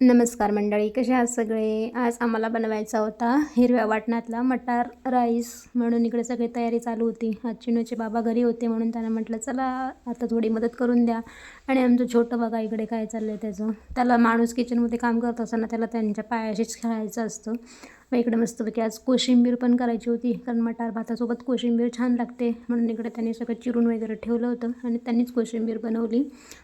नमस्कार मंडळी, कसे आहात सगळे? आज आम्हाला बनवायचा होता हिरव्या वाटणातला मटार राईस, म्हणून इकडे सगळी तयारी चालू होती. आज चिनूचे बाबा घरी होते म्हणून त्यांना म्हटलं चला आता थोडी मदत करून द्या. आणि आमचं छोटं बघा इकडे काय चाललं आहे त्याचं. त्याला माणूस किचनमध्ये काम करत असताना त्याला त्यांच्या पायाशीच खेळायचं असतं. मग इकडे मस्तपैकी आज कोशिंबीर पण करायची होती, कारण मटार भातासोबत कोशिंबीर छान लागते, म्हणून इकडे त्यांनी सगळं चिरून वगैरे ठेवलं होतं आणि त्यांनीच कोशिंबीर बनवली.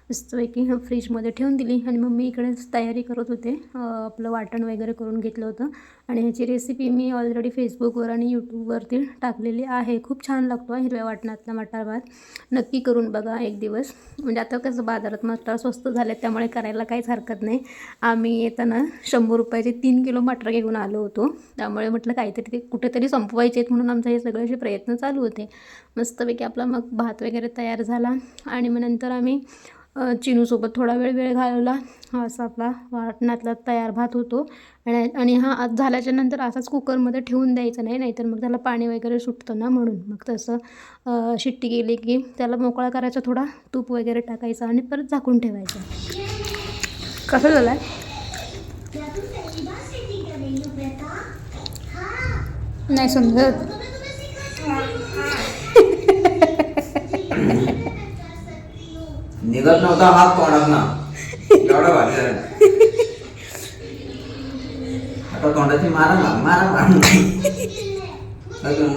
मस्तपैकी फ्रीजमध्ये ठेवून दिली. आणि मग मी इकडेच तयारी करत होते, आपलं वाटण वगैरे करून घेतलं होतं. आणि ह्याची रेसिपी मी ऑलरेडी फेसबुकवर आणि यूट्यूबवरती टाकलेली आहे. खूप छान लागतो हिरव्या वाटणातला मटार भात. नक्की करून बघा एक दिवस. म्हणजे आता कसं बाजारात मटार स्वस्त झाले त्यामुळे करायला काहीच हरकत नाही. आम्ही येताना 100 रुपयाचे 3 किलो मटार घेऊन आलो होतो, त्यामुळे म्हटलं काहीतरी ते कुठेतरी संपवायचे आहेत म्हणून आमचे हे सगळे प्रयत्न चालू होते. मस्तपैकी आपला मग भात वगैरे तयार झाला. आणि मग नंतर आम्ही चिनूसोबत थोडा वेळ घालवला. हा असा आपला वाटणातला तयार भात होतो. आणि हा झाल्याच्या नंतर असाच कुकरमध्ये ठेवून द्यायचा नाही, नाहीतर मग त्याला पाणी वगैरे सुटतं ना, म्हणून मग तसं शिट्टी गेली की त्याला मोकळा करायचा, थोडा तूप वगैरे टाकायचा आणि परत झाकून ठेवायचं. कसं झालं आहे नाही समजत. निघत नव्हता हात तोंडात ना, एवढा भारी झाला. आता तोंडाची मारा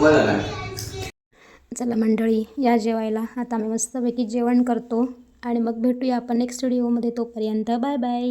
झाला. चला मंडळी, या जेवायला. आता आम्ही मस्तपैकी जेवण करतो आणि मग भेटूया आपण नेक्स्ट व्हिडिओमध्ये. तोपर्यंत बाय बाय.